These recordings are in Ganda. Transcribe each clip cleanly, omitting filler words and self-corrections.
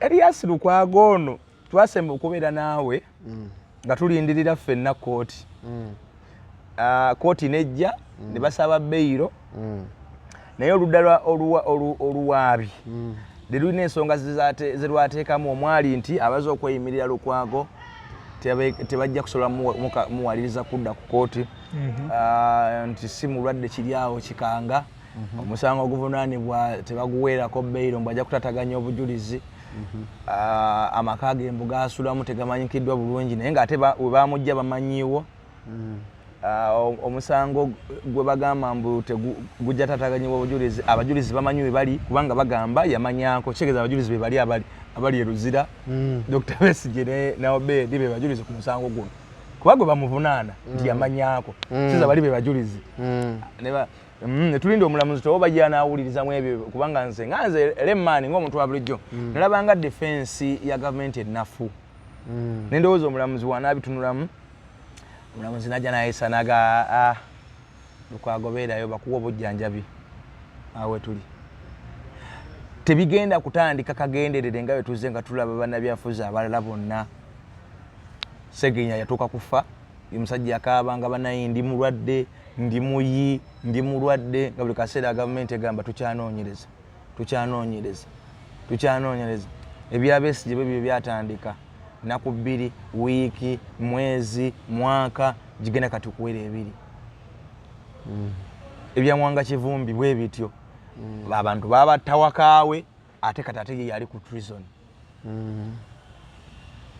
Elias Lukwago ono twasemba okubeera naawe nga tulindirira ffenna kooti. Kooti nejja ne basaba beyiro naye oludda oluwaabi lulina ensonga ze lwateekamu omwali nti abaza okweyimirira Lukwago tebajja kusobola muwaliriza kudda ku kooti nti si mulwadde kiri awo kikanga omusango oguvunaanibwa tebaguweerako beyiro mbwajja kutataganya obujulizi amaka g'embuga asulamu tegamanyikiddwa bulungi naye ng'ate we baamujja bamanyiiwo omusango gwe bagamba mbu gujja tataganyibwa obujulizi abajulizi bamanyi we bali kubanga bagamba yamanyako kitegeeza abajulizi be bali abali eruzira Dr. Besigye ne Obedi be bajulizi ku musango guno kuba gwe bamuvunaana nti yamanyako kiza bali be bajulizi netulinde omulamuzi toba anaawulirizamu ebyo kubanga nze Lemani ng'omuntu wa bulijjo nalabanga defense ya gavumenti ennafu nendowooza omulamuzi wanaabitunulamu omulamuzi najja nayesa naga Lukwago beerayo bakuwa obujjanjabi awe tuli tebigenda kutandika kagenderere nga bwe tuzze nga tulaba bannabyafuzi abalala bonna Segenya yatuuka kufa omusajja yakaabanga banayi ndi mulwadde ndi muyi ndi mulwadde nga buli kaseera gavumenti egamba tukyanoonyereza ebyabesigye bwe byatandika naku 2 wiiki mwezi mwaka gigenda kati kuwera 2 ebyamwanga kivumbi bwe bityo abantu babattawakaawe ate kati yali ku prison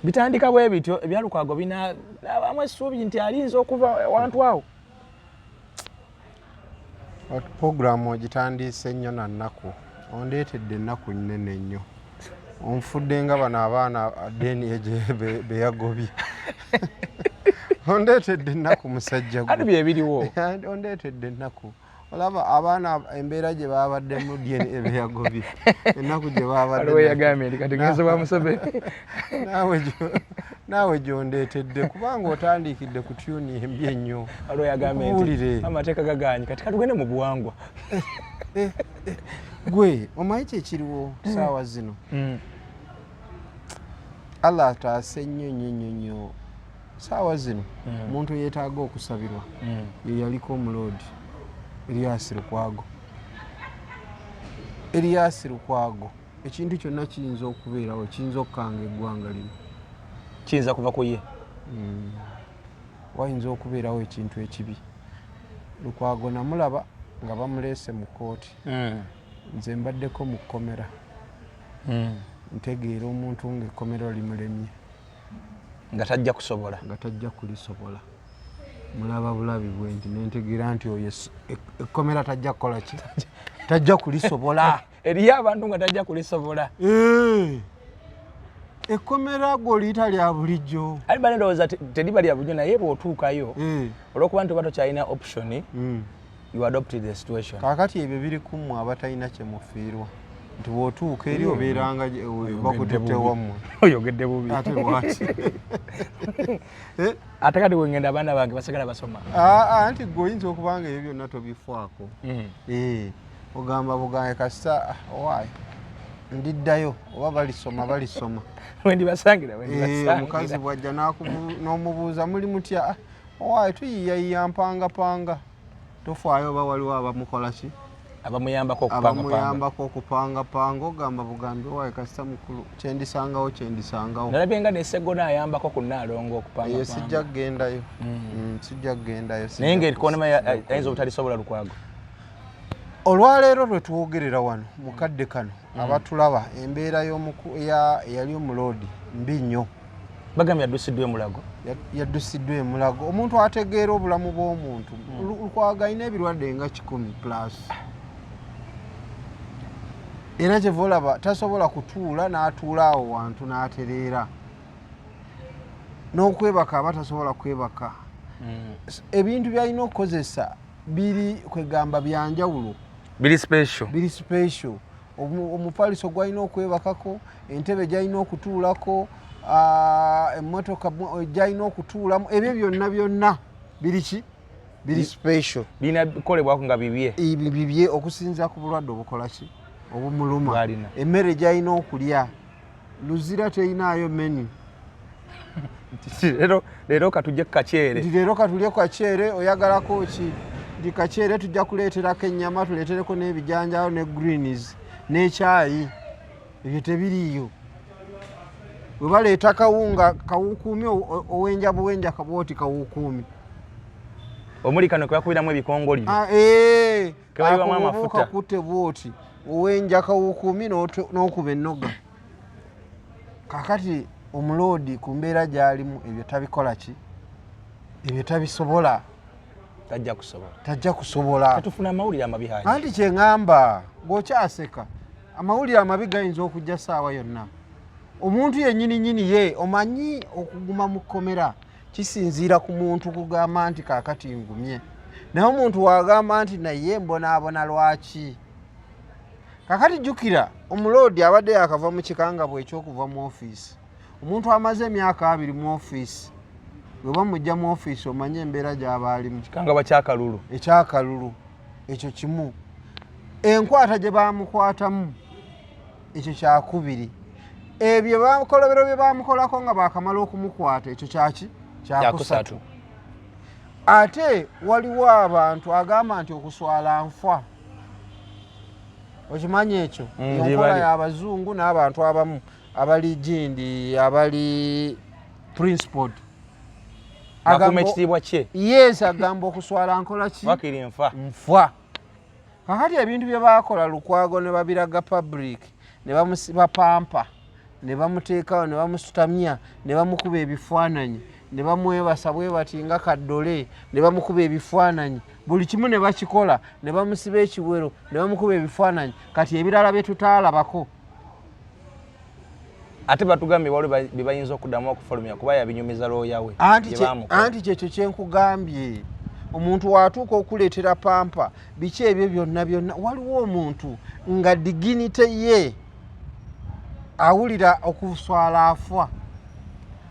bitandika bwe bityo ebya Lukwago bina abamu essuubi nti alinza okuva wantu awo programu ogitandise nnyo na nnaku ondeetedde ennaku nnene nnyo onfudde nga bano abaana deni eje beyagobye ondeetedde ennaku musajja gwe ati byebiriwo ondeetedde ennaku olaba abaana embeera gye babaddemu deni beyagobye ennaku gye babadde yagambye ndi kati genzo bwa Museveni naawe gyondeetedde kubanga otandikidde ku tyuni embi ennyo yagambye nti amateeka gaganyi kati katugende mu buwangwa gwe omanyi kyekiriwo saawa zino Allah ataase nnyo saawa zino omuntu yeetaaga okusabirwa ye yaliko omuloodi Elias Lukwago ekintu kyonna kiyinza okubeerawo kiyinza okukanga eggwanga lino kiyinza kuva ku ye wayinza okubeerawo ekintu ekibi Lukwago namulaba nga bamuleese mu kooti nze mbaddeko mu kkomera ntegeera omuntu ng'ekkomera limulemye nga tajja kulisobola mulaba bulabi bwe nti nentegeera nti oyo ekkomera tajja kukola ki tajja kulisobola eriyo abantu nga tajja kulisobola ekkomera gwe oliyita lya bulijjo ali banendowooza teriba lya bulijjo naye bw'otuukayo olw'okuba nti oba tokyalina option you adopted the situation kaakati ebyo biri kummwe abatalina kye mufiirwa nti bw'otuuka eri obeeranga bakututte wammwe oyogedde bubi ate lwaki ate kati wengenda abaana bange basigala basoma anti gwe oyinza okubanga ebyo byonna tobifaako ogamba bugambe kasita owaayi ndiddayo oba balisoma wendibasangira omukazi bwajja n'omubuuza muli mutya owaayi tuyiyayiya mpangapanga tofaayo oba waliwo abamukola ki abamuyambako okupangapanga ogamba bugambe owaayi kasita mukulu kyendisangawo nalabye nga nesegona ayambako ku Nnaalongo okupangapanga sijja kugendayo naye ng'ekonema ayinza obutalisobola Lukwago olwaleero lwe twogerera wano mukadde kano abatulaba embeera eyali omuloodi mbi nnyo bagambye yaddusiddwa emulago omuntu ategeera obulamu bw'omuntu Lukwago alina ebirwadde nga 10+ era kyevolaba tasobola kutuula n'atuula awo wantu n'atereera n'okwebaka aba tasobola kwebaka ebintu byalina okukozesa biri kwegamba byanjawulo biri special omupaliso gwalina okwebakako entebe gyalina okutuulako emmotoka gyalina okutuulamu ebyo byonna biriki biri special binakolebwako nga bibye okusinza ku bulwadde obukola ki obumuluma emmere gyalina okulya Luzira teinaayo menu. Leero katujje kacere. Leero katulye kacere oyagalako ki? Ndi kacere tujja kuleeterako ennyama tuleetereko n'ebijanjaalo ne greens n'ekyayi. Ebyo tebiriiyo. Bwe baleeta kawunga kawukuumi owenja buwenja kabwoti kawukuumi. Omuli kano kwakubiramu ebikongoliro. Kebaliwamu amafuta. Kakutte bwoti owenja kawukuumi n'okuba ennoga. Kakati omuloodi ku mbeera gy'alimu ebyo tabikola ki? Ebyo tabisobola. Tajja kusobola. Katufuna amawulire amabi haji. Anti kye ŋŋamba ng'okyaseka amawulire amabi gayinza okujja ssaawa yonna. Omuntu yennyini ye omanyi okuguma mu kkomera kisinziira ku muntu kugamba nti kaakati ngumye. Naye omuntu wagamba nti naye mbonaabona lwaki? Kakati jjukira omuloodi abadde yakava mu kikangabwa ekyokuva mu ofiisi. Omuntu amaze emyaka 2 mu ofiisi. Bwe bamujja mu ofiisi omanye embeera gy'aba alimu. Kikangabwa kyakalulu. Ekyakalulu. Ekyo kimu. Enkwata gye baamukwatamu ekyo kyakubiri. Ebyo bamukolobero bye bamukolako nga baakamala okumukwata ekyo kyaki? Kyakusatu. Ate waliwo abantu agamba nti okuswala nfa. Okimanyi ekyo? Enkola y'Abazungu n'abantu abamu abali Gindi abali principled. Agamba ekitiibwa kye. Yes, agamba okuswala nkola ki? Wakiri nfa. Nfa. Kakati ebintu bye baakola Lukwago ne babiraga public ne bamusiba pampa ne bamuteekawo ne bamusutamya ne bamukuba ebifaananyi ne bamwebasa bwe bati nga kaddole ne bamukuba ebifaananyi buli kimu ne bakikola ne bamusiba ekiwero ne bamukuba ebifaananyi kati ebirala bye tutaalabako. Ate batugambye waliwo bye bayinza okuddamu okufulumya kuba yabinyumiza looya we. Anti kyekyo kye nkugambye. Omuntu watuuka okuleetera pampa biki ebyo byonna waliwo omuntu nga diginite ye awulira okuswala afa.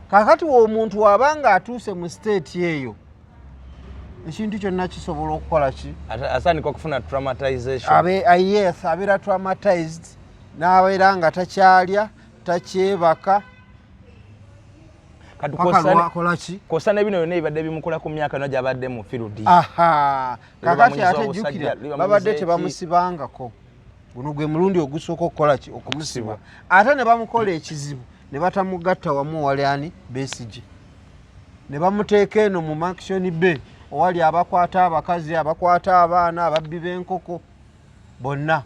Kakati omuntu wabanga atuuse mu state eyo ekintu kyonna kisobola okukola ki? Asandika okufuna traumatization. Yes, abeera traumatized n'abeera nga takyalya takyebaka. Kosana bino byonna ebibadde bimukola ku myaka no gy'abadde mu field. Kakati ate jjukira babadde tebamusibangako. Guno gwe mulundi ogusooka okukola ki? Okumusiba. Ate ne bamukola ekizibu ne batamugatta wamu waliani Besigye. Ne bamuteeka eno mu Mankishoni Bay owali abakwata abakazi abakwata abaana ababbi b'enkoko bonna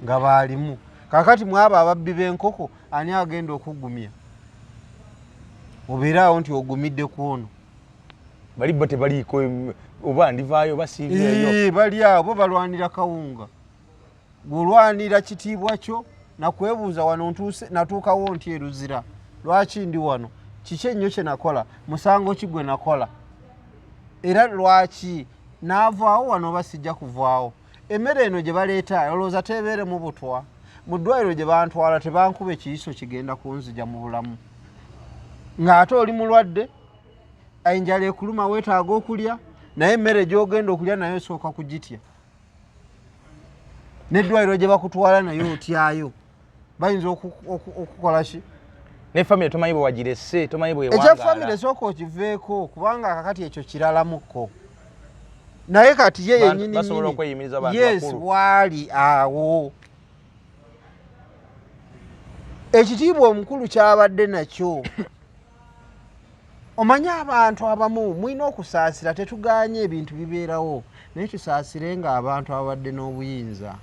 nga baalimu. Kakati mwaba ababbi b'enkoko ani agenda okugumya? Obeeraawo nti ogumidde ku ono. Bali bo tebaliiko oba ndivaayo basiibyeyo. Bali abo balwanira kawunga. Gulwanira kitiibwa kyo nakwebuuza wano natuukawo nti eruzira. Lwaki ndi wano? Kiki ennyo kye nakola? Musango ki gwe nakola? Era lwaki naavaawo wano oba sijja kuvaawo? Emmere eno gye baleeta olowooza tebeeremu butwa? Mu ddwaliro gye bantwala tebankuba ekiyiso kigenda kunzija mu bulamu. Ng'ate oli mulwadde enjala ekuluma weetaaga okulya naye emmere gy'ogenda okulya nayo osooka kugitya. N'eddwaliro gye bakutwala nayo otyayo. Bayinza okukola ki? Ne family tomanyi bwe wagirese tomanyi bwe wangala. Ekya family sooka okiveeko kubanga kakati ekyo kiralamuko. Naye kati ye yennyini basobola okweyimiriza abantu bakulu. Yes, waali awo. Ekitiibwa omukulu kyabadde nakyo. Omanya abantu abamu mulina okusaasira tetuganye ebintu bibeerawo naye tusaasire nga abantu abadde n'obuyinza.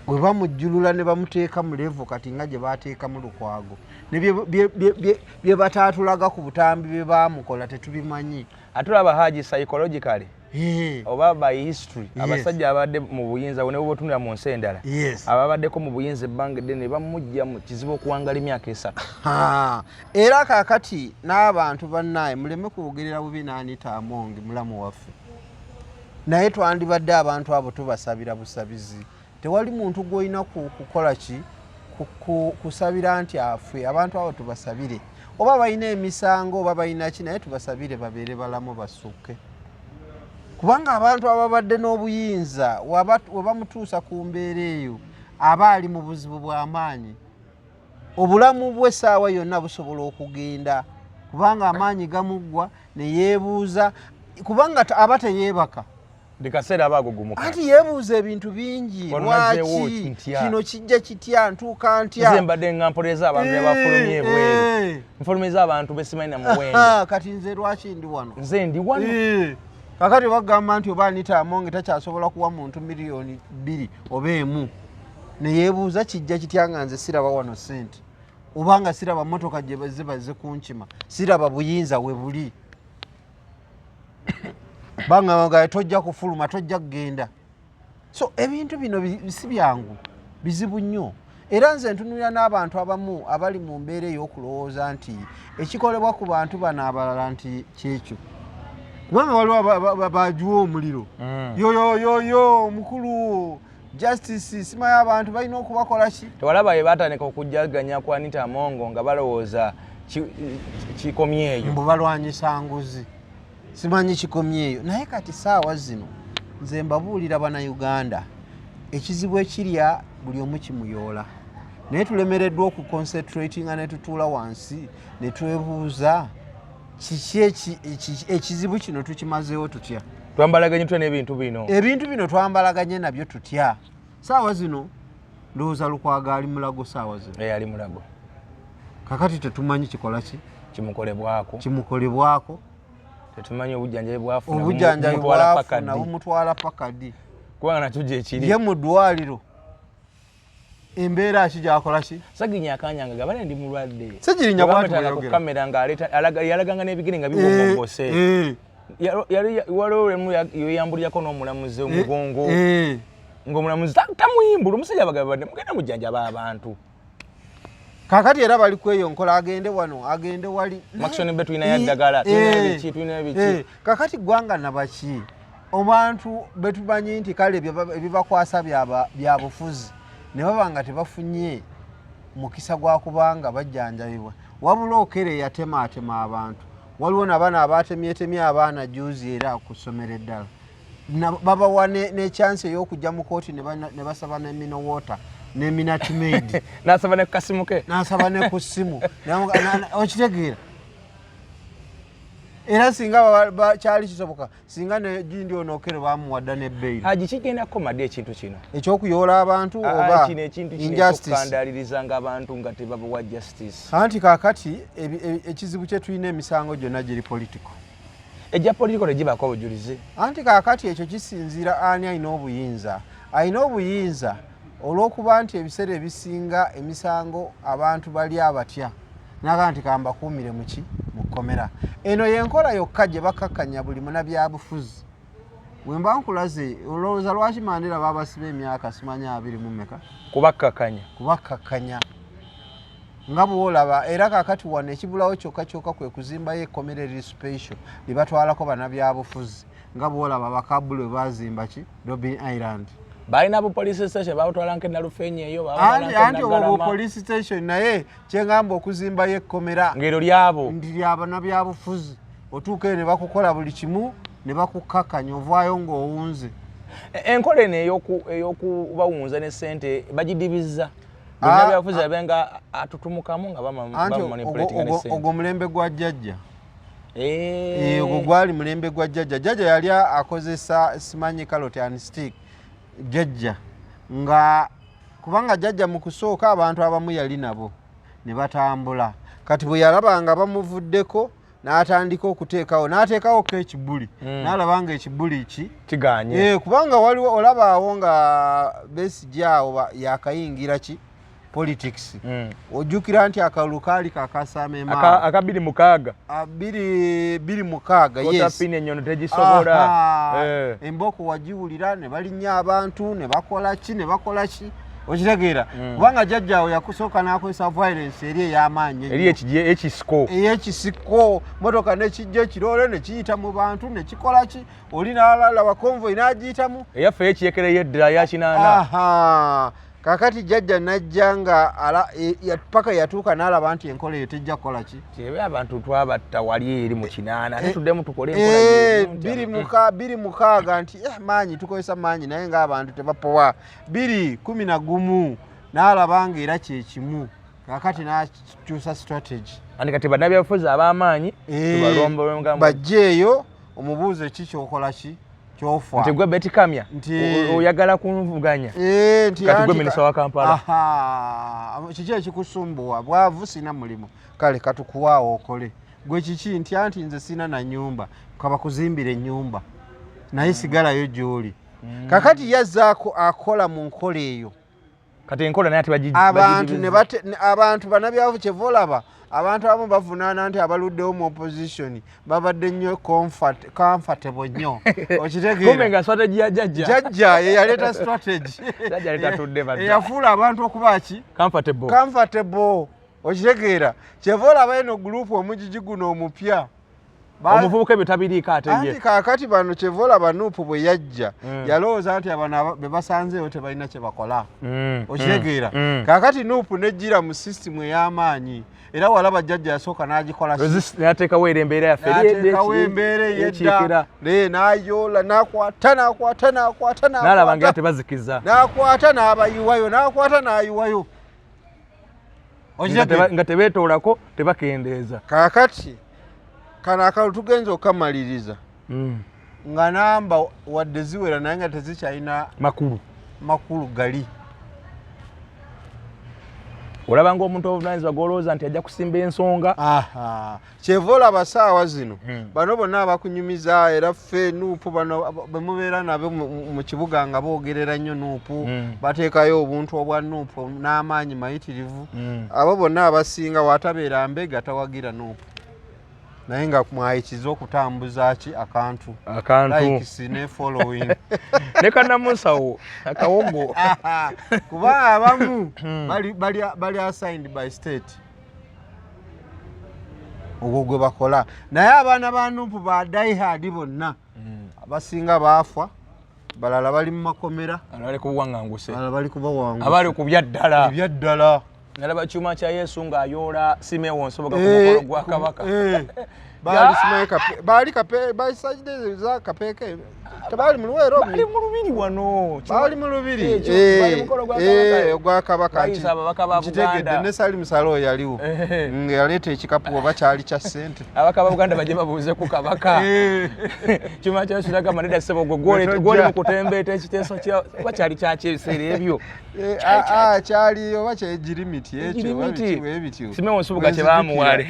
Bwe bamujjulula ne bamuteeka mu levo kati nga gye baateeka mu Lukwago ne bye bataatulaga ku butambi bye baamukola tetubimanyi. Atulaba Haji psychologically oba by history abasajja abadde mu buyinza ne botunula mu nsi endala ababaddeko mu buyinza ebbanga eddene bamujja mu kizibu okuwangala emyaka 3. Era kaakati n'abantu bannaye muleme kuwogerera bubi n'Anita Among mulamu waffe naye twandibadde abantu abo tubasabira busabizi. Tewali muntu gw'olina kukola ki kusabira nti afwe. Abantu abo tubasabire oba balina emisango oba balina ki naye tubasabire babeere balamu bassukke. Kubanga abantu ababadde n'obuyinza we bamutuusa ku mbeera eyo aba ali mu buzibu bw'amaanyi obulamu bwe essaawa yonna busobola okugenda kubanga amaanyi gamuggwa ne yeebuuza kubanga aba teyeebaka ndikaseera abagugumuka anti yeebuuza ebintu bingi lwaki kino kijja kitya ntuuka ntya nze mbadde nga mpoleza abantu abafulumye ebweru nfulumiza abantu besimanyi na muwendo kati nze lwaki ndi wano nze ndi wano kakati bagamba nti oba Anita Among takyasobola kuwa muntu miliyoni 2 oba 1 ne yeebuuza kijja kitya nga nze siraba wano sente obanga siraba motoka gye bazze kunkima siraba buyinza we buli banga tojja kufuluma tojja kugenda so ebintu bino si byangu bizibu nnyo era nze ntunulira n'abantu abamu abali mu mbeera ey'okulowooza nti ekikolebwa ku bantu bano abalala nti kyekyo kubanga waliwo bajuwa omuliro yoyoyoyo mukulu justice simanyi abantu balina okubakola ki tewalaba ye batandika okujjaganya ku Anita Among nga balowooza kikomyeeyo mbu balwanyisa nguzi simanyi kikomyeeyo naye kati saawa zino nze mbabuulira bannayuganda ekizibu ekirya buli omu kimuyoola naye tulemereddwa okuconcentratinga ne tutuula wansi ne twebuuza kiki ekizibu kino tukimazeewo tutya twambalaganye tutya n'ebintu bino twambalaganye nabyo tutya saawa zino ndowooza Lukwago ali mulago saawa zino ali mulago kakati tetumanyi kikola ki kimukolebwako tetumanyi obujjanjabi bwafuna bumutwala pakadi kubanga nakyo gyekiri ye mu ddwaliro embeera ki gyakola ki saginya akanyanga gabale ndi mulwadde sigirinya ku kamera yalaganga n'ebigere nga bibombose waliwo lemu yoyambulyako n'omulamuzi omugongo ng'omulamuzi tamuyimbula omusajja bagabadde mugenda mujjanjaba abantu kakati era bali kweyo nkola agende wano agende wali makshoni betu ina yaddagala tuyina biki kakati gwanga nabaki obantu betumanyi nti kale ebibakwasa bya bufuzi ne babanga tebafunye mukisa gwa kubanga bajjanjabibwa wabula okere yatema abantu waliwo nabana abatemyetemye abaana juzi era kusomera eddala babawa ne chance ey'okujja mu kooti ne basaba ne minowota ne minute maid nasaba ne kasimu ke nasaba ne ku ssimu okitegeera era singa bakyali kisoboka singa ne Gindi Onokere bamuwadda ne bbaili haji kigenda komadde ekintu kino ekyokuyoola abantu oba kino ekintu kikandalirizanga abantu nga tebabawa justice anti kakati ekizibu kye tulina emisango gyonna giri political ejja political tegibako obujulizi anti kakati ekyo kisinziira ani alina obuyinza olw'okuba nti ebiseera ebisinga emisango abantu bali abatya naga nti kambakuumire muki mukomera eno yenkola yokka gye bakakkanya buli munabyabufuzi bwe mba nkulaze olowooza lwaki Mandela babasiba emyaka simanyi 20 mu meka kubakkakanya nga bwolaba era kakati wano ekibulawo kyokka kwe kuzimbayo ekkomera eri special libatwalako banabyabufuzi nga bwolaba bakabule bazimba ki Robben Island balina abo police station bawutwala nke Nalufenyi eyo anti obo police station naye kyengamba okuzimbayo ekkomera ngero lyabo ndi lyabanabufuzi otuuka ne bakukola buli kimu ne bakukkakanya ovaayo ng'owunze enkola eno ey'okubawunza ne ssente bagidibiza byabufuzi abenga atutumukamu nga bamanipulatinga ne ssente ogwo mulembe gwa jjajja ogwo gwali mulembe gwa jjajja yali akozesa simanyi carrot and stick jjajja nga kubanga jjajja mu kusooka abantu abamu yali nabo ne batambula kati bwe yalabanga bamuvuddeko n'atandika okuteekawo n'ateekawo ko ekibuli n'alaba nga ekibuli ki kiganye kubanga waliwo olabaawo nga Besigye awo yakayingira ki politics ojjukira nti akalulu kaali kakasama emaama aka 26 26 yes otapine enyono tegisobola emboko wagiwulira ne balinnya abantu ne bakola ki okitegeera kubanga jjajjaawo yakusooka n'akozesa violence eri ey'amaanyi eri ekisiko motoka nekijja ekirole ne kiyita mu bantu ne kikola ki oli n'alaba konvoyi n'agiyitamu eyaffe ekiyekera yeddira ya 8 kakati jjajja najja nga paka yatuuka n'alaba nti enkola eyo tejja kukola ki kyebe abantu twabatta wali eri mu kinaana ate tuddemu tukole enkola biri mukaaga nti maanyi tukozesa maanyi naye ng'abantu tebapowa 2:11 n'alaba nga era kyekimu kakati n'akyusa strategy andi kati bannabyabufuzi ab'amaanyi tubalombolonga bajjeeyo omubuuze ki kyokola ki kyofa nti gwe Betty Kamya oyagala kunvuganya kati gwe minisita wa Kampala kiki ekikusumbuwa bwavu sina mulimu kale katukuwaawo okole gwe kiki nti anti nze sina na nyumba kaba kuzimbira ennyumba naye sigalayo gy'oli kakati yazzaako akola mu nkola eyo kati enkola naye ati abantu bannabyabufuzi kyeva olaba abantu abamu bavunaana nti abaluddewo mu opposition babadde nnyo comfortable nnyo okitegeera strategy ya jjajja yeyaleeta strategy eyafuula abantu okuba ki comfortable okitegeera kyeva olaba eno gurupu omugigi guno omupya omuvubuka ebyo tabiriiko ate ye kaakati bano kyeva olaba nuupu bwe yajja yalowooza nti abano be basanzeewo tebalina kye bakola okitegeera kaakati nuupu nejjira mu sisitimu ey'amaanyi era walaba jjajja yasooka n'agikola n'ateekawo era embeera yaffeateekawo embeera eyedda n'ayoola n'akwata n'alaba nga tebazikiza n'akwata n'abayiwayo n'akwata n'ayiwayo nga tebeetoolako tebakendeeza kaakati kano akalulu tugenza okukamaliriza nga namba wadde ziwera naye nga tezikyalina makulu gali olaba ng'omuntu obuvunaanyizibwa gw'olowooza nti ajja kusimba ensonga kyeva olaba saawa zino bano bonna abakunyumiza era ffe nuupu bano bwe mubeera nabo mu kibuga nga boogerera nnyo nuupu bateekayo obuntu obwa nuupu n'amaanyi mayitirivu abo bonna abasinga watabeera mbega tawagira nuupu naye nga mwayikiza okutambuza ki akantu likes ne following ne kannamusawo akawogo kuba abamu bali assigned by state ogwo gwe bakola naye abaana ba nuupu ba diehard bonna abasinga baafa balala bali mu makomera bali kubuwaŋŋanguse bali kubawangusa abali ku byaddala nalaba kyuma kya Yesu ng'ayoola Simewo Nsoboga ku mukolo gwa Kabaka baalisajide za kapeeke tebaali mu luweero bali mu lubiri wano baali mu lubiri ogwa Kabaka kitegedde ne Salimu Salo yaliwo nga yaleeta ekikapu oba kyali kya ssente abaka ba Buganda bajje babuuze ku Kabaka kyuma kya Yesu nagamba nedda Ssebogwe gw'oli mu kutembeeta ekiteeso oba kyali kyakyebisera ebyo kyali oba kyegirimiti ekyo ebityo Simewo Nsoboga kye baamuwale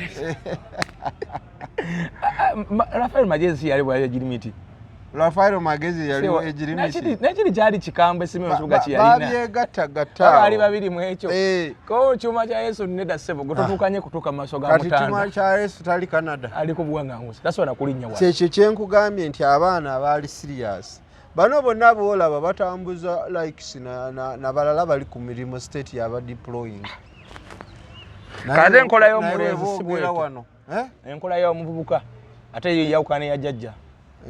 Rafael Magezi yali bwa egirimiti Rafael Magezi yali egirimiti nekiri kyali kikambwe Simewo Nsoboga kye yalina babyegattagatta bali babiri mu ekyo ko kyuma kya Yesu nedda Ssebogwe tutuukanye kutuuka mu maaso ga Mutanda kati kyuma kya Yesu tali Canada ali ku buwaŋŋanguse tasobola kulinnya wala kyekyo kyenkugambye nti abaana abaali serious bano bonna boolaba batambuza likes na balala bali ku mirimu state yaba deploying kade enkola y'omulenzi si bwetyo enkola y'omuvubuka ate yeyawukana ya jjajja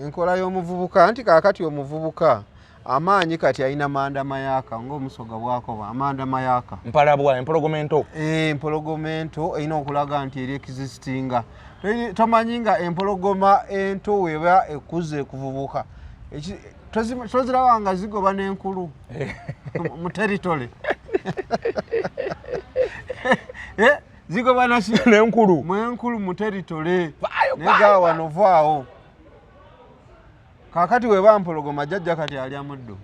enkola y'omuvubuka anti kaakati omuvubuka amaanyi kati alina manda mayaka ng'omusoga bwakoba amanda mayaka mpalabwa empologomento empologomento erina okulaga nti eri existinga tomanyi nga empologoma ento weba ekuze ekuvubuka toziraba nga zigoba n'enkulu mu teritole zigoba n'enkulu mwenkulu mu teritole nega wano vaawo kaakati weba mpologoma jjajja kati alya muddo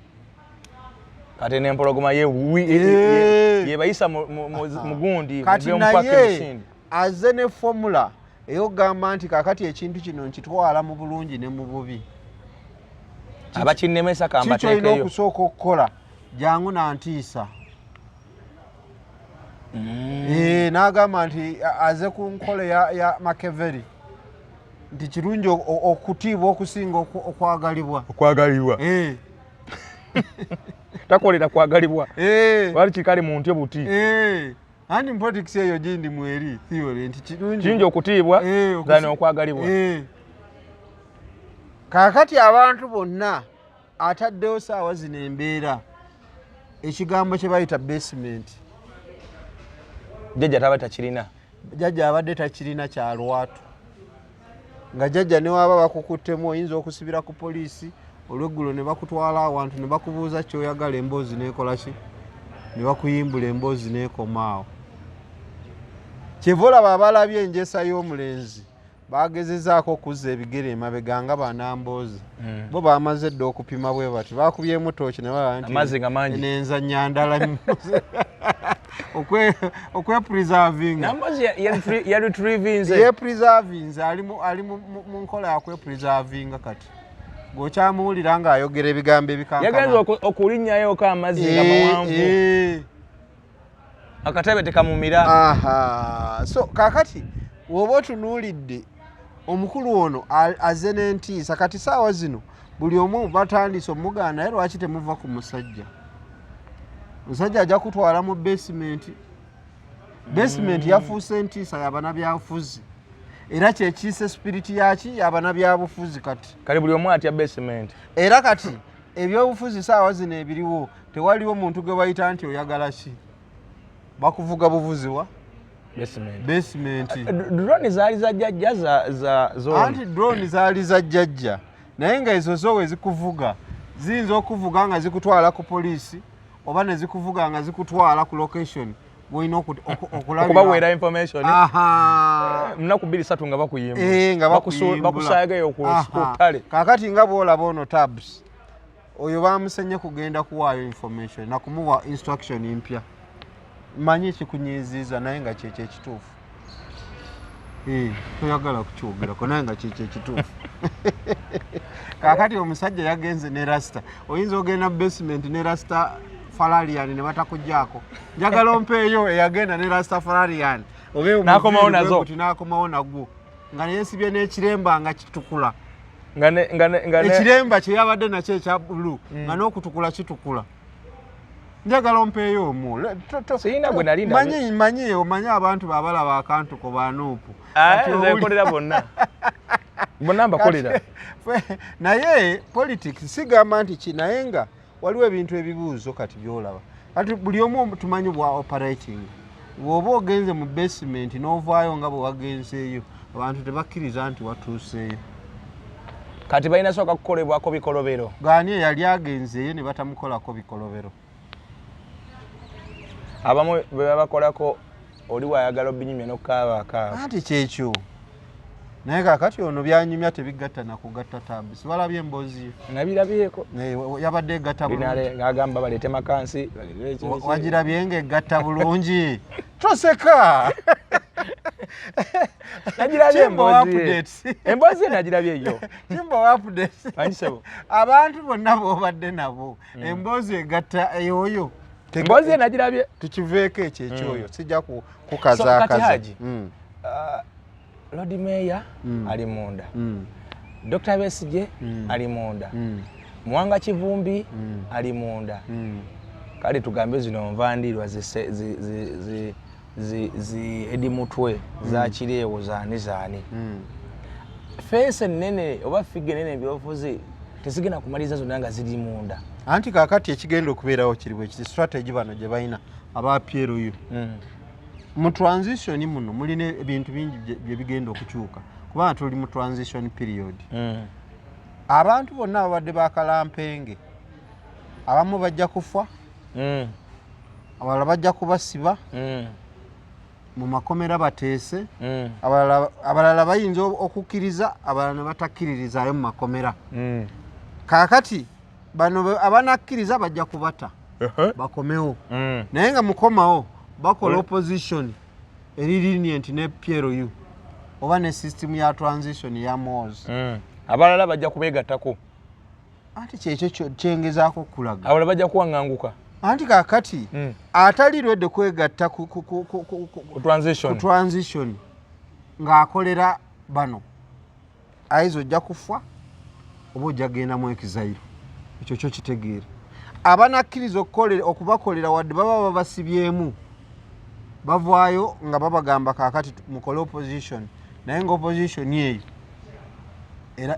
kati n'empologoma yebayisa mu gundi kati naye aze ne formula eyogamba nti kaakati ekintu kino nkitwala mu bulungi ne mu bubi abakinnemesa kambateekeyo kikyo olina okusooka okukola jangu nantiisa n'agamba nti aze ku nkola ya Machiavelli nti kirungi okutiibwa okusinga okwagalibwa takolera kwagalibwa wali kikali mu ntyo buti anti mu politics eyo gindi mweri theory nti kirungi okutiibwa zani okwagalibwa kaakati abantu bonna ataddewo saawa zino embeera ekigambo kye bayita basement jjajja taba takirina jjajja abadde takirina kya lwatu nga jjajja ne waba bakukuttemu oyinza okusibira ku poliisi olweggulo ne bakutwala awantu ne bakubuuza kyoyagala emboozi neekola ki ne bakuyimbula emboozi neekomaawo kyeva olaba abalabye enjesa y'omulenzi bagezezaako okuzza ebigere emabega nga banamboozi bo bamaze dda okupima bwe bati bakubyemu tooki ne balaba nti amazzi nga mangi nenzanya ndala okwepreservinga yepreservinze ali mu nkola yakwepreservinga kati gokyamuwulira ng'ayogera ebigambo yagenza okulinnyayoko amazzi nga mawanvu akatebe tekamumira so kakati woba otunuulidde omukulu ono aze n'entiisa kati saawa zino buli omu batandise omugaana naye lwaki temuva ku musajja musajja ajja kutwala mu basement yafuuse entiisa yabana byabufuzi era kyekiise spiriti yaki yabana byabufuzi kati buli omu atya basement era kati ebyobufuzi saawa zino ebiriwo tewaliwo muntu gwe bayita nti oyagala ki bakuvuga buvuziwa basement drone zaali za jjajja za anti drone zaali za jjajja naye nga ezo zo ezikuvuga ziyinza okuvuga nga zikutwala ku poliisi oba ne zikuvuga nga zikutwala ku location bw'olina okubaweera information munaku 2-3 nga bakuyimba bakusaagayo ku ttale kaakati nga bw'olaba ono tabs oyo bamusenye kugenda kuwaayo information na kumuwa instruction mpya manyi kikunyiiziza naye nga kyekyo ekituufu toyagala kukyogerako naye nga kyekyo ekituufu kaakati omusajja yagenze ne rasita oyinza ogenda mu basement ne rasita falarian ne batakugjaako njagala ompeeyo eyagenda ne rasita falarian n'akomawo nagwo nga neyesibye n'ekiremba nga kitukula ekiremba kyeyabadde nakyo ekya bulu nga n'okutukula kitukula njagala ompeeyo omu manyi abantu babalaba akantuko banuupu nkolera bonna mbakolera naye politics sigamba nti ki naye nga waliwo ebintu ebibuuzo kati byolaba kati buli omu tumanyi bwa operating bw'oba ogenze mu basement n'ovaayo nga bwe wagenzeeyo abantu tebakkiriza nti watuuseeyo kati balina sooka kukolebwako bikolobero gaani eyali agenzeeyo ne batamukolako bikolobero abamu bwe bakolako oli wayagala obinyumya n'okukaaba akaaba anti kyekyo naye kakati ono byanyumya tebigatta nakugatta tambi sibalabye emboozi nabirabyeko yabadde egatta bulungi agamba baleete makansi wagirabye nga egatta bulungi toseka nagirabye emboozi nagirabye eyo kimbo update abantu bonna boobadde nabo emboozi egatta eyoyo emboozi nagirabye tukiveeko ekyo ekyoyo sijja kukazaakaza Lord Mayor ali munda Dr. Besigye ali munda Mwanga Kivumbi ali munda kale tugambe zino nvandirwa zi edimutwe za kireewo zaani fense nene oba fige nene byofuzi tesigena kumaliza zonna nga ziri munda anti kakati ekigenda okubeerawo kiriwo ekiti strategy bano gye balina aba PLU mu transition muno mulina ebintu bingi bye bigenda okukyuka kubanga tuli mu transition period abantu bonna ababadde bakalampenge abamu bajja kufa abalala bajja kubasiba mu makomera bateese abalala bayinza okukkiriza abalala ne batakkiririzaayo mu makomera kaakati bano abanakkiriza bajja kubata bakomewo naye nga mukomawo bakola opposition eri lenient ne PLU oba ne system ya transition ya MOS abalala bajja kubeegattako anti kyekyo kyengezaako okulaga abalala bajja kuwaŋŋanguka anti kaakati atali lwedde kwegatta ku transition ng'akolera bano aizo ojja kufa oba ojja kgendamu ekizairo ekyo kyo kitegeera abanakkiriza okubakolera wadde baba babasibyemu bavaayo nga babagamba kaakati mukole opposition naye nga opposition eyo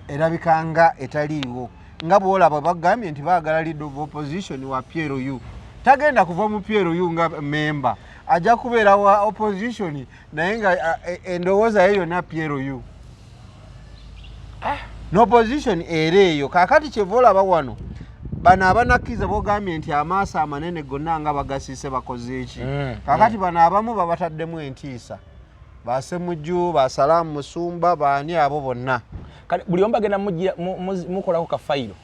erabika nga etaliiwo nga bwolaba bagambye nti baagala leader of opposition wa PLU tagenda kuva mu PLU nga member ajja kubeera wa opposition naye nga endowooza ye yonna PLU n'opposition era eyo kaakati kyeva olaba wano bano abanakkiriza bogambye nti amaaso amanene gonna nga bagasiise bakoze eki kaakati bano abamu babataddemu entiisa basemujju basalaamu musumba baani abo bonna buli omu bagenda mukolako kafayiro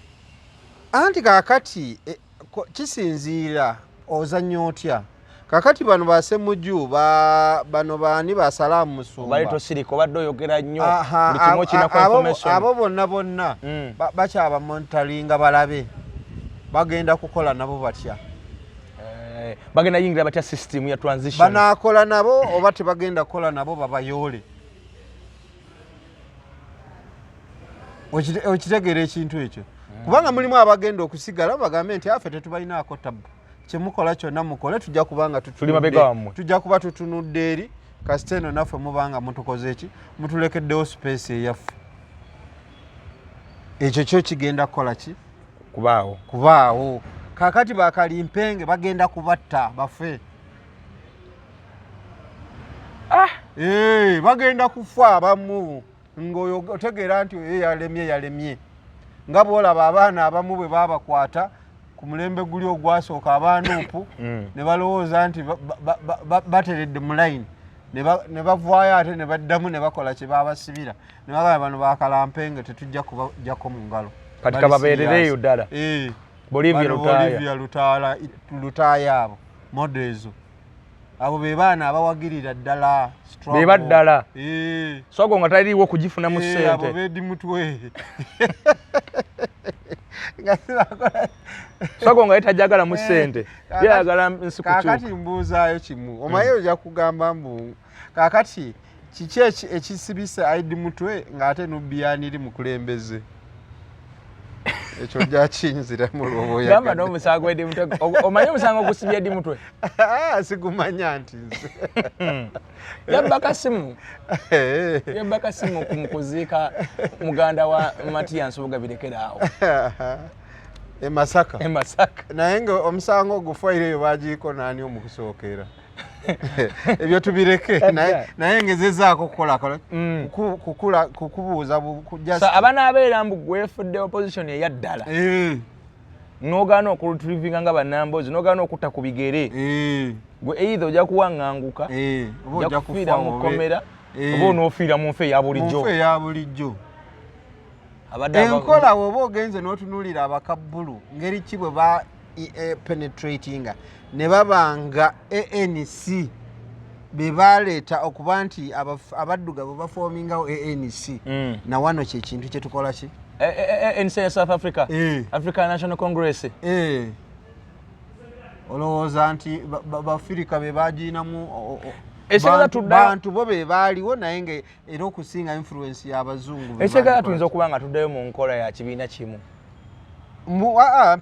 anti kaakati kisinziira ozannya otya kakati bano basemujju bano baani basalaamu musumba bali tosirika obadde oyogera nnyo buli kimu okinako information abo bonna bakyaba monitoringa balabe bagenda kukola nabo batya bagenda yingira batya system ya transition banaakola nabo oba tebagenda kukola nabo babayoole okitegeera ekintu ekyo kubanga mulimu abagenda okusigala bagambe nti afe tetubalinaako tabu kyemukola kyonna mukole tujja kubanga tujja kuba tutunudde eri kasita eno naffe mubanga mutukoze eki mutulekeddewo space eyaffe ekyo kyo kigenda kukola ki kubaawo kakati bakalimpenge bagenda kubatta bafe bagenda kufa abamu ng'oyo otegeera nti oyo yalemye nga bwolaba abaana abamu bwe babakwata ku mulembe guli ogwasooka abaanuupu ne balowooza nti bateredde mu layini ne bavaayo ate ne baddamu ne bakola kye babasibira ne bagamba bano bakalampenge tetujja kubajjako mu ngalo kati kababeerereeyo ddala Bolivia Lutaaya abo modezo abo be baana abawagirira ddala beba ddala sogo nga taliwo kugifuna mu ssente abo bedi mutwe sogo nga yetajagala mu ssente yagala nsikutu kakati mbuuzaayo kimu omaye ojja kugamba mbu kakati kiki ekisibisa ID mutwe ng'ate nubbiyaaniri mukulembeze ekyo gyakinzira mu lwoboya gamba n'omusango edi mutwe omanye omusango ogusibya edi mutwe sigumanya nti nze yabba kasimu kumukuziika muganda wa Matias Bugabirekeraawo Masaka naye nga omusango ogufaireyo bagiiko naani omukusookera ebyo tubireke naye ngezezaako kukubuuza abanaabeera mbu gwefudde opposition eya ddala n'ogaana okuretrievinga nga bannamboozi n'ogaana okutta ku bigere gwe either ojja kuwaŋŋanguka ojja kufiira mu kkomera oba onoofiira mu nfe eya bulijjo enkola woba ogenze n'otunuulira abakabbulu ngeri ki bwe ba penetratinga ne babanga ANC be baleeta okuba nti abaddugavu bafoomingawo ANC na wano kyekintu kye tukola ki ANC ya South Africa African National Congress olowooza nti bafirika be bagiinamu bantu bo be baaliwo naye nga era okusinga influence y'abazungu ekyegala tuyinza okuba nga tuddeyo mu nkola ya kibiina kimu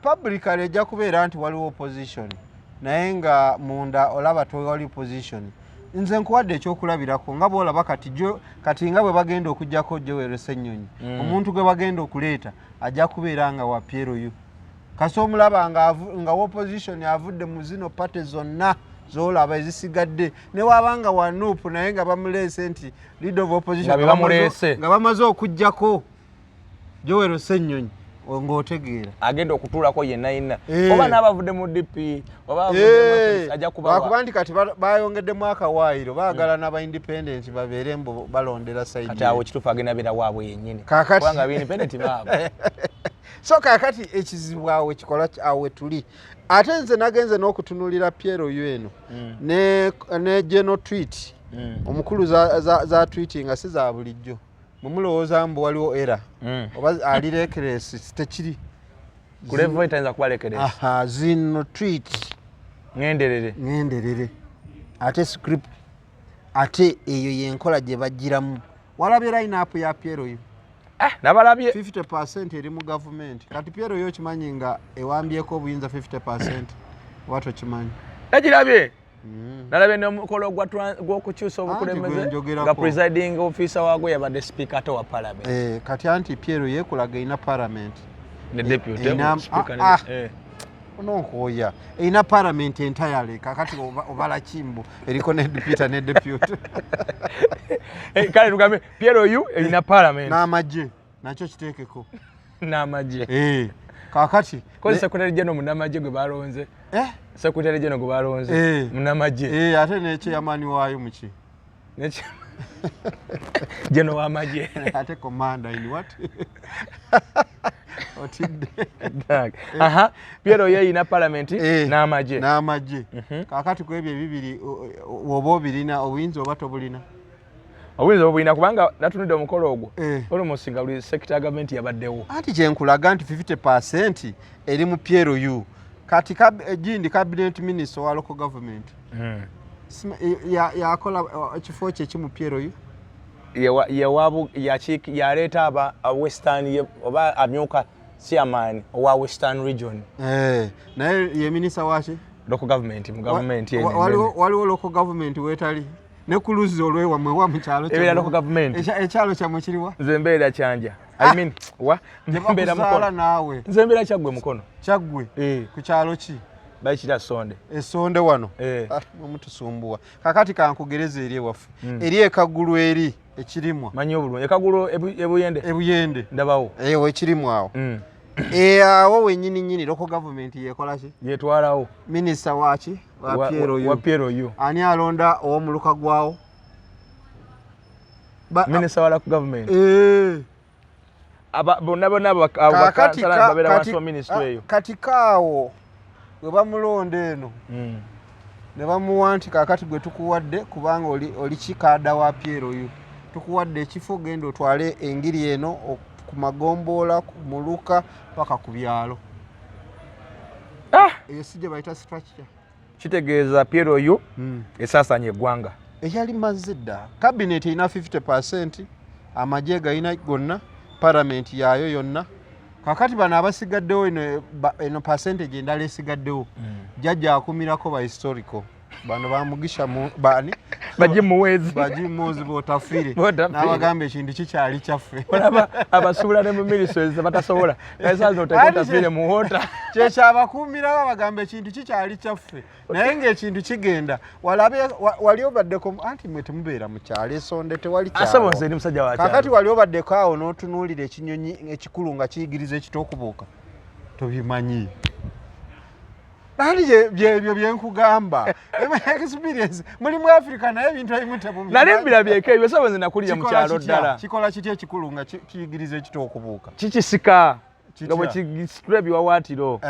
publicly ejja kubeera nti waliwo opposition naye nga munda olaba tewali opposition nze nkuwadde ekyokulabirako nga bwolaba kati nga bwe bagenda okuggyako Joel Ssennyonyi omuntu gwe bagenda okuleeta ajja kubeera nga wa PLU kasi omulaba nga opposition avudde mu zino pate zonna zolaba ezisigadde ne wabanga wa NUP naye nga bamuleese nti leader of opposition nga bamaze okuggyako Joel Ssennyonyi ng'otegeera agenda okutuulako yenna oba n'abavudde mu DP oba ajja kubakuba nti kati bayongeddemu akawaayiro baagala n'aba independent babeere mbu balondera sayidi kati awo kituufu agenda beera waabwe yennyini kubanga independent baabwe so kaakati ekizibu awo kikola awe tuli ate nze nagenze n'okutunuulira PLU eno ne Geno tweet omukulu za tweeting nga si za bulijjo mumulowooza mbu waliwo era oba ali lekeresi tekiri kulevo etayinza kuba lekeresi zino tweet ngenderere ate script ate eyo yenkola gye bagiramu walabye line-up ya PLU nabalabye 50% eri mu gavumenti kati PLU okimanyi nga ewambyeko obuyinza 50% wato kimanyi ekirabye nalabye n'omukolo gw'okukyusa obukulembeze nga presiding officer waagwe yabadde speaker ate wa parliament kati anti PLU yeekulaga ina parliament ne deputy ononkooya erina parliament entirely kakati obala kimbo eriko ne deputy ne deputy kale tugambe PLU erina parliament n'amagye nakyo kiteekeko n'amagye kakati kozi secretary general munamagye gwe balonze secretary general gwe balonze munamagye ate ne chairman waayo muki general w'amagye ate commander in what otidde PLU erina parliament n'amagye kakati ku ebyo ebibiri oba obirina obuyinza oba tobulina obuyinza obulina kubanga natunudde omukolo ogwo almost nga buli sector government yabaddewo anti kyenkulaga nti 50% eri mu PLU kati Gindi cabinet minister wa local government yakola ekifo kye kimu PLU yaleeta aba western oba amyuka chairman owa western region naye ye minister waki local government mu government waliwo local government wetali ne kuluzi olwewa mwewa mu kyalo ebera local government ekyalo kya mukiriwa nze mbeera kyanja I mean mbeera mukono nawe nze mbeera kyaggwe mukono kyaggwe ku kyalo ki bayikira Sonde esonde wano mutusumbuwa kakati kankugereze eri ewaffe eri ekagulu eri ekirimwa manyi obulungi ekagulu ebuyende ndabawo ekirimwa awo awo wenyini local government yekola ki yetwalawo minister waki wa PLU ani alonda ow'omuluka gwawo minister wa local government bonna abakansala babeera wansi wa ministry eyo kati kaawo bwe bamulonda eno ne bamuwa nti kakati gwe tukuwadde kubanga oli kikaada wa PLU tukuwadde ekifo genda otwale engiri eno ku magomboola ku muluka paka ku byalo eyo si gye bayita structure kitegeeza PLU esaasanya eggwanga eyali mazze dda cabinet erina 50% amagye galina gonna parliament yaayo yonna kakati bano abasigaddewo eno percentage endala esigaddewo jjajja akumirako ba historical bano bamugisha bani bajimuwezi botafire n'abagamba ekintu kikyali kyaffe abasuula ne mu ministries batasobola naye otafire mu wota kyekyabakuumirawo bagamba ekintu kikyali kyaffe naye ng'ekintu kigenda wali obaddeko anti mwe temubeera mu kyalo esonde tewali kakati wali obaddeko awo n'otunuulira ekinyonyi ekikulu nga kiyigiriza ekitookubuuka tobimanyi nani byebyo byenkugamba experience muri mu Africa naye ebintu ebimu tebumu nalembira byeke ebyo sabo nze nakulira mu kyalo ddala kikola kiti ekikulu nga kiyigiriza ekitookubuuka kikisika nga bwe kistrebe wawaatiro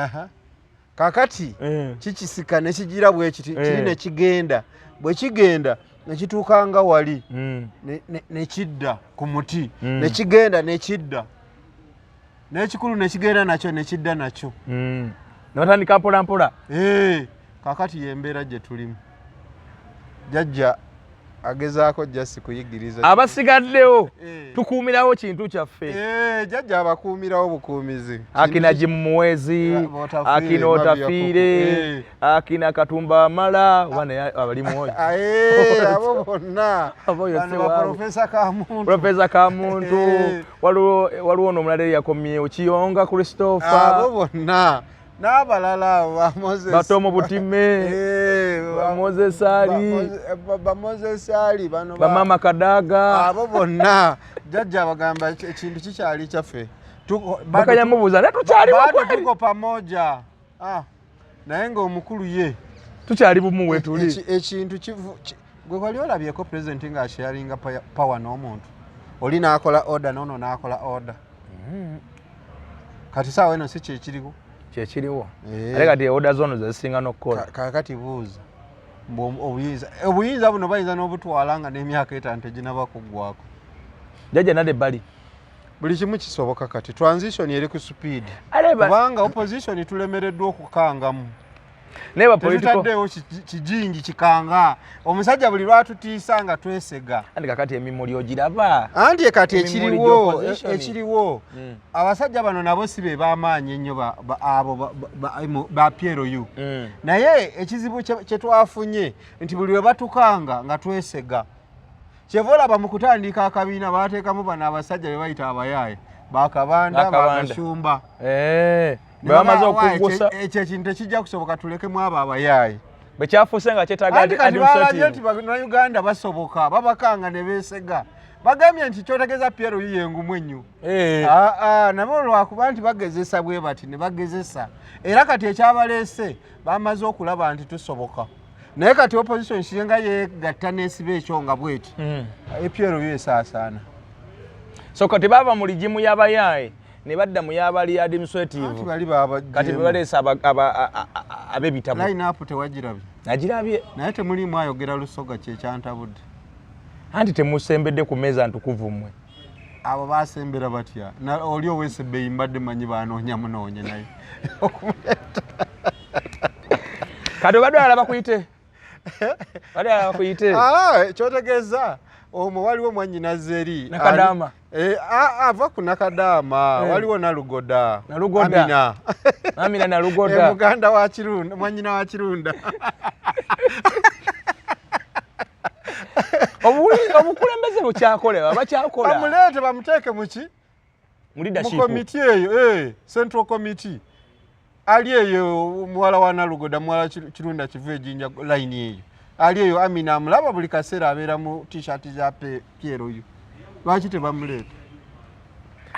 kakati kikisika ne kigira bwe kiti kiri ne kigenda bwe kigenda ne kituukanga wali ne kidda ku muti ne kigenda ne kidda n'ekikulu ne kigenda nakyo ne kidda nakyo notandika mpolampola kakati yembeera gye tulimu jjajja agezaako jasi kuyigiriza abasigaddewo tukuumirawo kintu kyaffe jjajja abakuumirawo bukuumizi akina Jimuwezi akina Otafiire akina Katumba Amala abalimu abo bonna Profesa Kamuntu waliwo ono omulala yakomyewo Kiyonga Christopher abo bonna n'abalala batomo butime bamozesali bano bamama Kadaga abo bonna jjajja bagamba ekintu kikyali kyaffe bakanyamubuuza tuko pamoja naye ng'omukulu ye tukyali bumu wetuli ekintu gwe wali olabyeko president nga asharinga power n'omuntu oli n'akola order nono n'akola order kati saawa eno si kyekiriwo kyekiriwo ate kati oda zono zezisinga n'okukola kakati buuza obuyinza buno bayinza n'obutwala nga n'emyaka etaano teginaba kuggwako jjajja nadde ebbali buli kimu kisoboka kati transition eri ku speed kubanga opposition tulemereddwa okukangamu tetutaddewo kijingi kikanga omusajja buli lwatutiisa nga twesega anti kakati emimuli ogiraba anti kati ekiriwo abasajja bano nabo si be b'amaanyi ennyo abo ba PLU naye ekizibu kye twafunye nti buli lwe batukanga nga twesega kyeva olaba mu kutandika akabiina baateekamu bano abasajja be bayita abayaaye bakabanda bakashumba bamaze okugusa ekyo ekintu tekijja kusoboka tulekemu abo abayaayi bwekyafuuse nga kyetaaga administrative nti bannayuganda basoboka babakanga ne beesega bagambye nti kyotegeeza Pierre yiye ngumu ennyo nabo lwakuba nti bagezesa bwe bati ne bagezesa era kati ekyabaleese bamaze okulaba nti tusoboka naye kati opposition kirenga yegatta n'esiba ekyo nga bweti Pierre yiye saasaana so kati bava mu ligimu y'abayaaye ne badda mu y'abali administrative kati baleesa ab'ebitabo line up tewagirabye nagirabye naye temulimu ayogera lusoga kyekyantabudde anti temusembedde ku meeza ntukuvu mmwe abo basembera batya oli owesebbeeyi mbadde manyi banoonya munoonye naye kati badwala bakuyite kyotegeeza omwo waliwo mwannyinaze eri Nakadaama ava ku Nakadaama waliwo Nalugoda Amina Nalugoda muganda wa Kirunda mwannyina wa Kirunda obukulembeze bukyakolebwa bakyakola bamuleete bamuteeke muki mu leadership mu komiti eyo central committee ali eyo muwala wa Nalugoda muwala Kirunda kivu ejinja line eyo ali eyo Amina amulaba buli kaseera abeera mu t-shirt za Pierre oyo lwaki tebamuleeta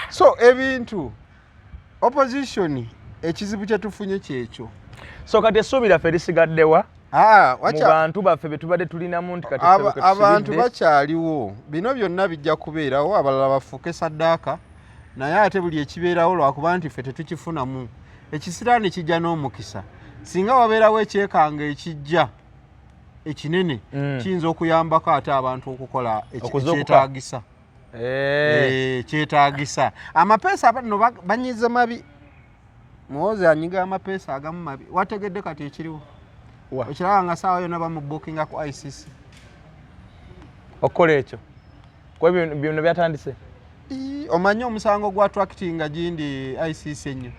so ebintu opposition ekizibu kyetufunye kyekyo so kati essuubi laffe lisigaddewa mu bantu baffe be tubadde tulinamu nti kati abantu bakyaliwo bino byonna bijja kubeerawo abalala bafuuke saddaaka naye ate buli ekibeerawo lwakuba nti ffe tetukifunamu ekisiraani kijja n'omukisa singa wabeerawo ekyekanga ekijja ekinene kiyinza okuyambako ate abantu okukola ekyetaagisa kyetaagisa amapeesa no banyize mabi muwozi anyiga amapeesa agamu mabi wategedde kati ekiriwo okiraba nga saawa yonna bamubukinga ku ICC okukola ekyo kuba byonna byatandise omanyi omusango gwa attractinga gindi ICC ennyo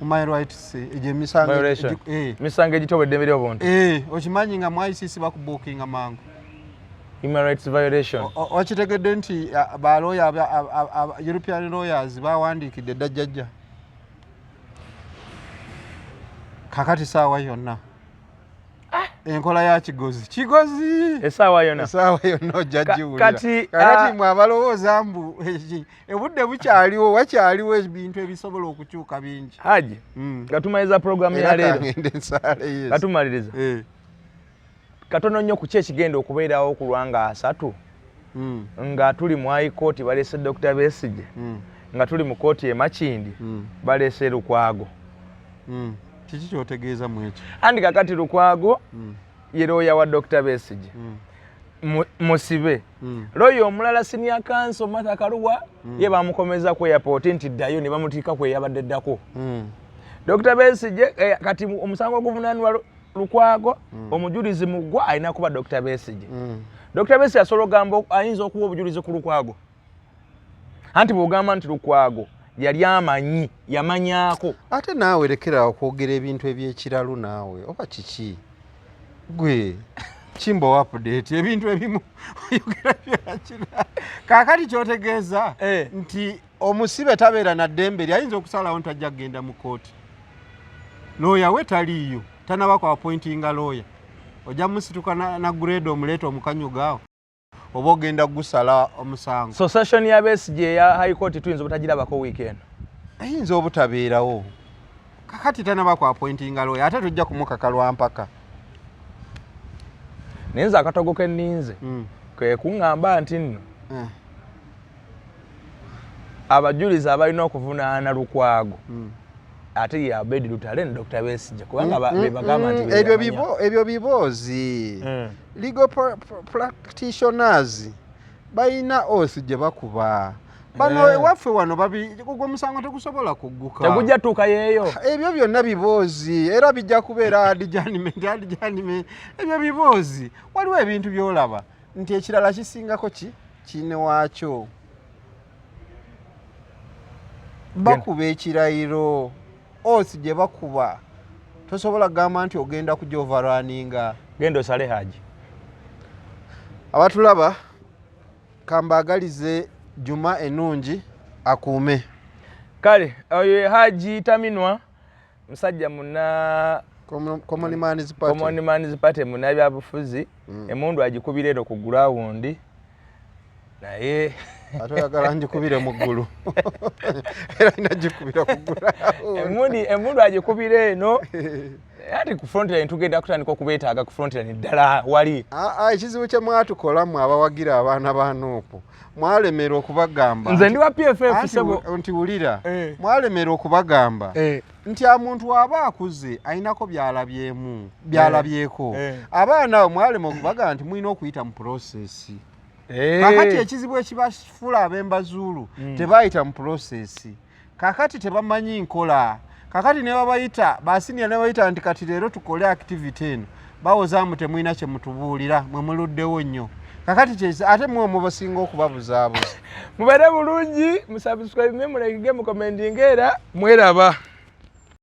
human rights egyo misango egitobwa eddembe ly'obuntu okimanyi nga mu ICC bakubukinga mangu human rights violation okitegedde nti balooya European lawyers bawandiikidde Ddajjajja kakati saawa yonna enkola ya kigozi esaawa yonna ojja giwulira kakati mwe abalowooza mbu ebudde bukyaliwo wakyaliwo ebintu ebisobola okukyuka bingi haji nga tumaliza programu ya leero nga tumaliriza katono nnyo ku ki ekigenda okubeerawo ku lwanga 3 nga tuli mu high court baleese Dr. Besigye nga tuli mu kooti e Makindi baleese Lukwago kiki kyotegeeza mu ekyo andi kakati Lukwago ye looya wa Dr. Besigye musibe looya omulala senior counsel Martha Karua ye bamukomeza ku airport nti ddayo ne bamutiika ku eyabadde ddako Dr. Besigye kati omusango oguvunaanibwa Lukwago omujulizi muggwa alina kuba Dr. Besigye Dr. Besigye asobola ogamba ayinza okuwa obujulizi ku Lukwago anti bw'ogamba nti Lukwago yali amanyi yamanyaako ate naawe lekera okwogera ebintu ebyekiralu naawe oba kiki gwe kimbo update ebintu ebimu oyogera byakira kaakati kyotegeeza nti omusibe tabeera na ddembe lyayinza okusalawo nti ajja kgenda mu kooti looya we taliiyo tanaba kwa appointinga lawyer ojja musituka na grade omuleeta omukanyugaawo oba ogenda gusala omusango so session ya Besigye ya high court tuyinza obutagirabako weekend ayinza obutabeerawo kakati tanaba kwa appointinga lawyer ate tujja kumukaka lwampaka nenza akatogo kenninze kwe kuŋŋamba nti nno abajulizi abalina okuvunaana Lukwago ate ye Abedi Lutale ne Dr. Besigye kubanga bebagamba nti ebyo biboozi legal practitioners balina osi gye bakuba bano ewaffe wano gwe musango tegusobola kugguka tegujja tuuka yeeyo ebyo byonna biboozi era bijja kubeera adjournment ebyo biboozi waliwo ebintu byolaba nti ekirala kisingako kiine waakyo bakuba ekirayiro osi gye bakuba tosobola kugamba nti ogenda kujja overrunninga genda osale haji abatulaba kambaagalize Juma ennungi akuume kale oyo Haji Taminwa musajja muna Common Man's Party muna byabufuzi emundu agikubira ero ku ground naye atoyagala njikubire mu ggulu era inagikubira ku ground emundu agikubira eno ati ku frontline tugenda kutandika okubeetaaga ku frontline ddala wali ekizibu kye mwatukolamu abawagira abaana ba Nuupu mwalemera okubagamba nze ndi wa PFF sebo nti wulira mwalemera okubagamba nti omuntu aba akuze ainako byalabyeko abaana mwalema okubagamba nti mulina okuyita mu process kakati ekizibu ekibafula ab'Embazulu tebayita mu process kakati tebamanyi nkola kakati ne babayita basinia ne bayita nti kati leero tukole activity eno bawozaamu temulina kye mutubuulira mwe muluddewo nnyo kakati kyesi ate mwe basinga okubabuzaabuza mubeere bulungi musubscribe mulekege mu commenting era mweraba